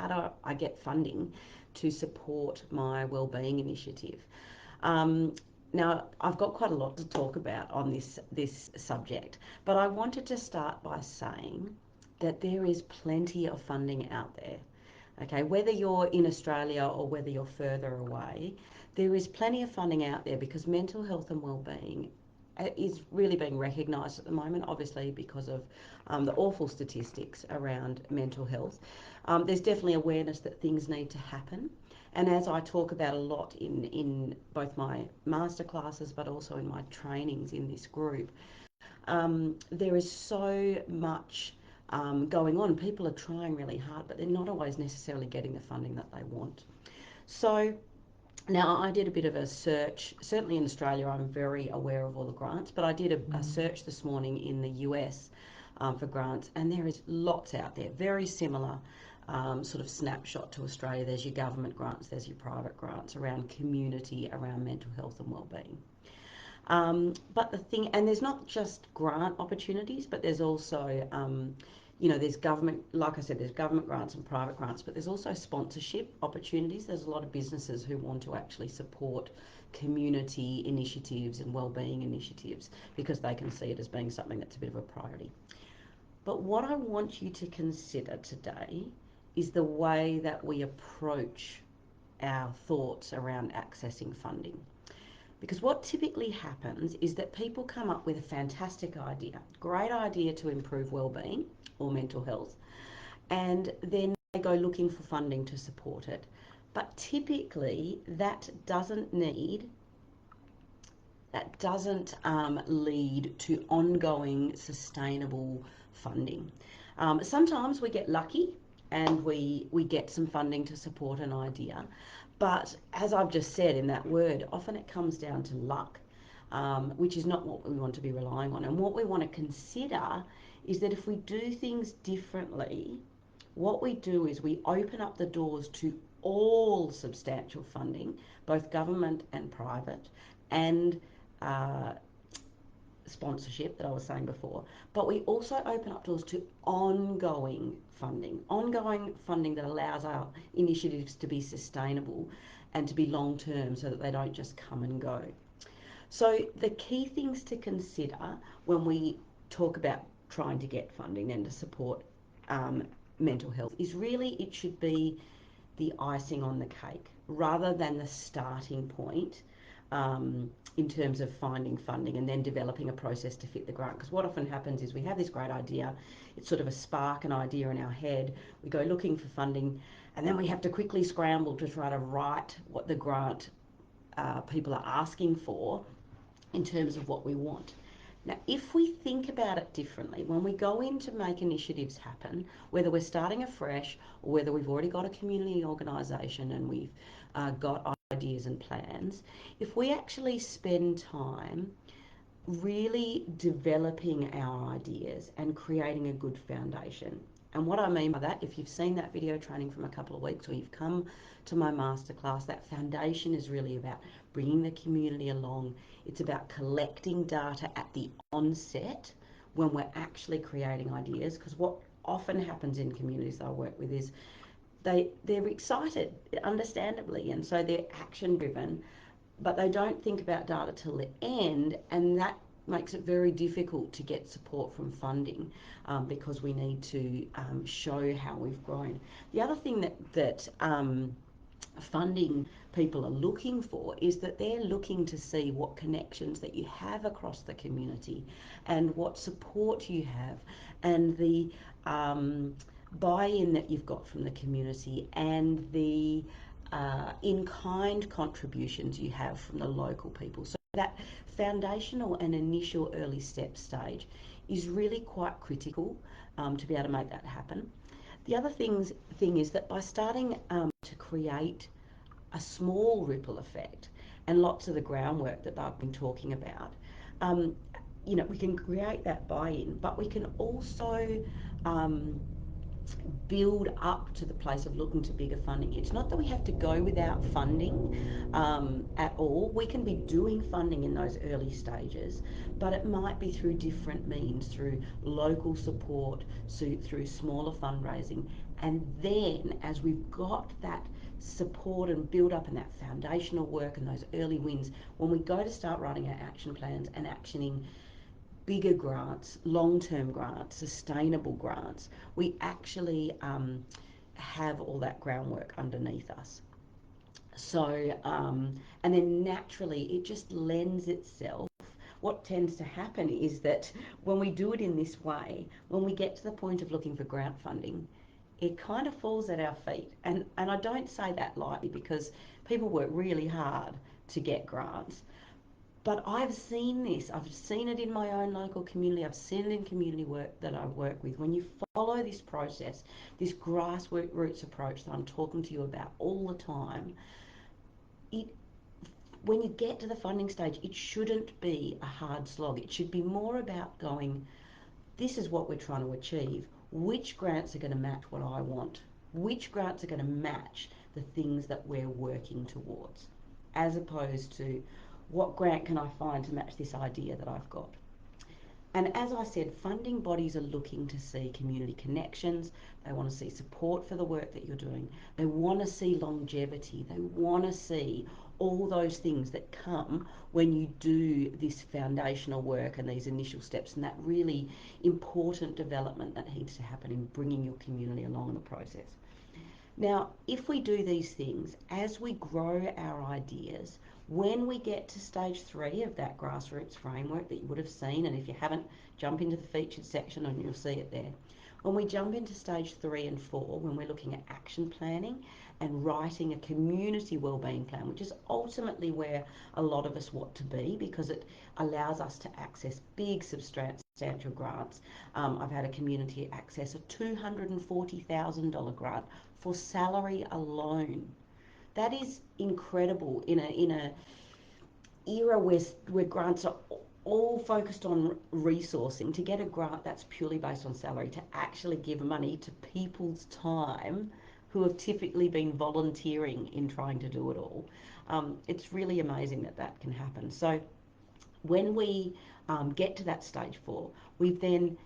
how do I get funding to support my wellbeing initiative? Um, Now, I've got quite a lot to talk about on this subject, but I wanted to start by saying that there is plenty of funding out there. Okay, whether you're in Australia or whether you're further away, there is plenty of funding out there because mental health and well-being is really being recognised at the moment, obviously because of the awful statistics around mental health. There's definitely awareness that things need to happen. And as I talk about a lot in both my master classes but also in my trainings in this group, there is so much going on. People are trying really hard, but they're not always necessarily getting the funding that they want. So now I did a bit of a search. Certainly in Australia, I'm very aware of all the grants, but I did a search this morning in the US for grants, and there is lots out there, very similar. Sort of snapshot to Australia. There's your government grants, there's your private grants around community, around mental health and wellbeing. But the thing, and there's not just grant opportunities, but there's also, there's government, like I said, there's government grants and private grants, but there's also sponsorship opportunities. There's a lot of businesses who want to actually support community initiatives and wellbeing initiatives because they can see it as being something that's a bit of a priority. But what I want you to consider today is the way that we approach our thoughts around accessing funding. Because what typically happens is that people come up with a fantastic idea, great idea to improve well-being or mental health, and then they go looking for funding to support it. But typically that doesn't lead to ongoing sustainable funding. Sometimes we get lucky and we get some funding to support an idea, but as I've just said in that word, often it comes down to luck, which is not what we want to be relying on. And what we want to consider is that if we do things differently, what we do is we open up the doors to all substantial funding, both government and private, and uh, sponsorship that I was saying before, but we also open up doors to ongoing funding that allows our initiatives to be sustainable and to be long term so that they don't just come and go. So the key things to consider when we talk about trying to get funding and to support mental health is really it should be the icing on the cake rather than the starting point in terms of finding funding and then developing a process to fit the grant. Because what often happens is we have this great idea, it's sort of a spark, an idea in our head, we go looking for funding, and then we have to quickly scramble to try to write what the grant people are asking for in terms of what we want. Now, if we think about it differently, when we go in to make initiatives happen, whether we're starting afresh or whether we've already got a community organisation and we've got ideas and plans, if we actually spend time really developing our ideas and creating a good foundation. And what I mean by that, if you've seen that video training from a couple of weeks or you've come to my masterclass, that foundation is really about bringing the community along. It's about collecting data at the onset when we're actually creating ideas. Because what often happens in communities that I work with is they're excited, understandably, and so they're action driven, but they don't think about data till the end, and that makes it very difficult to get support from funding because we need to show how we've grown. The other thing that funding people are looking for is that they're looking to see what connections that you have across the community and what support you have and the buy-in that you've got from the community and the in-kind contributions you have from the local people. So that foundational and initial early step stage is really quite critical to be able to make that happen. The other thing is that by starting to create a small ripple effect and lots of the groundwork that I've been talking about, um, we can create that buy-in, but we can also um, build up to the place of looking to bigger funding. It's not that we have to go without funding at all. We can be doing funding in those early stages, but it might be through different means, through local support, so through smaller fundraising, And then as we've got that support and build up and that foundational work and those early wins, when we go to start writing our action plans and actioning bigger grants, long-term grants, sustainable grants, we actually have all that groundwork underneath us. So, and then naturally, it just lends itself. What tends to happen is that when we do it in this way, when we get to the point of looking for grant funding, it kind of falls at our feet. And I don't say that lightly because people work really hard to get grants. But I've seen this. I've seen it in my own local community. I've seen it in community work that I work with. When you follow this process, this grassroots approach that I'm talking to you about all the time, it when you get to the funding stage, it shouldn't be a hard slog. It should be more about going, this is what we're trying to achieve. Which grants are going to match what I want? Which grants are going to match the things that we're working towards? As opposed to, what grant can I find to match this idea that I've got? And as I said, funding bodies are looking to see community connections. They want to see support for the work that you're doing. They want to see longevity. They want to see all those things that come when you do this foundational work and these initial steps and that really important development that needs to happen in bringing your community along in the process. Now, if we do these things, as we grow our ideas, when we get to stage 3 of that grassroots framework that you would have seen, and if you haven't, jump into the featured section and you'll see it there. When we jump into stage 3 and 4, when we're looking at action planning and writing a community wellbeing plan, which is ultimately where a lot of us want to be because it allows us to access big substantial grants. I've had a community access a $240,000 grant for salary alone. That is incredible in a era where grants are all focused on resourcing. To get a grant that's purely based on salary, to actually give money to people's time who have typically been volunteering in trying to do it all, it's really amazing that that can happen. So when we get to that stage 4, we've then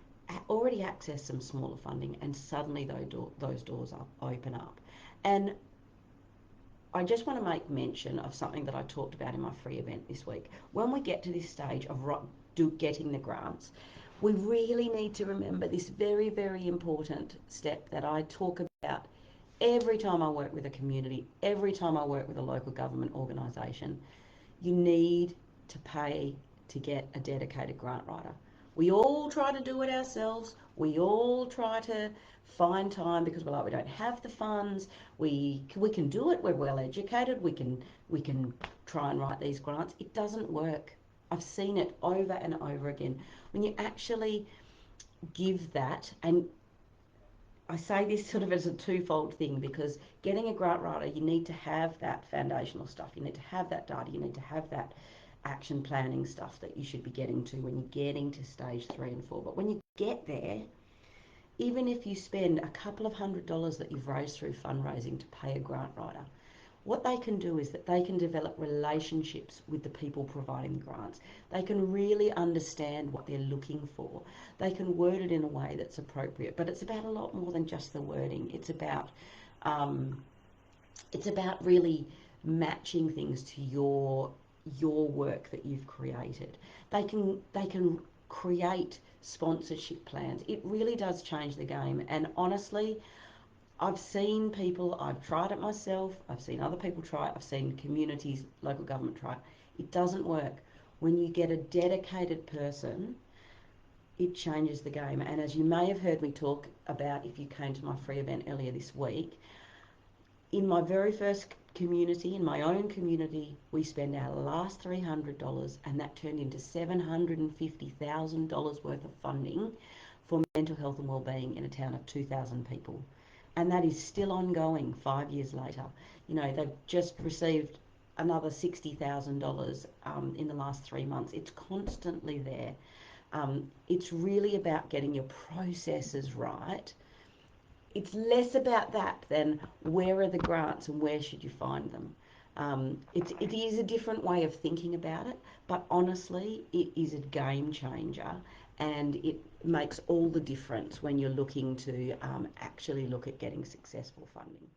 already accessed some smaller funding, and suddenly those doors open up. And I just want to make mention of something that I talked about in my free event this week. When we get to this stage of getting the grants, we really need to remember this very, very important step that I talk about every time I work with a community, every time I work with a local government organisation. You need to pay to get a dedicated grant writer. We all try to do it ourselves. We all try to find time because we're like, we don't have the funds. We can do it. We're well educated. We can try and write these grants. It doesn't work. I've seen it over and over again. When you actually give that, and I say this sort of as a twofold thing because getting a grant writer, you need to have that foundational stuff. You need to have that data. You need to have that action planning stuff that you should be getting to when you're getting to stage 3 and 4. But when you get there, even if you spend a couple of $100s that you've raised through fundraising to pay a grant writer, what they can do is that they can develop relationships with the people providing the grants. They can really understand what they're looking for. They can word it in a way that's appropriate. But it's about a lot more than just the wording. Um, it's about really matching things to your work that you've created. They can create sponsorship plans. It really does change the game. And honestly, I've seen people, I've tried it myself, I've seen other people try it, I've seen communities, local government try it. It doesn't work. When you get a dedicated person, it changes the game. And as you may have heard me talk about if you came to my free event earlier this week, in my very first community, in my own community, we spent our last $300 and that turned into $750,000 worth of funding for mental health and wellbeing in a town of 2,000 people. And that is still ongoing 5 years later. You know, they've just received another $60,000 in the last 3 months. It's constantly there. It's really about getting your processes right. It's less about that than where are the grants and where should you find them. It is a different way of thinking about it, but honestly, it is a game changer. and it makes all the difference when you're looking to actually look at getting successful funding.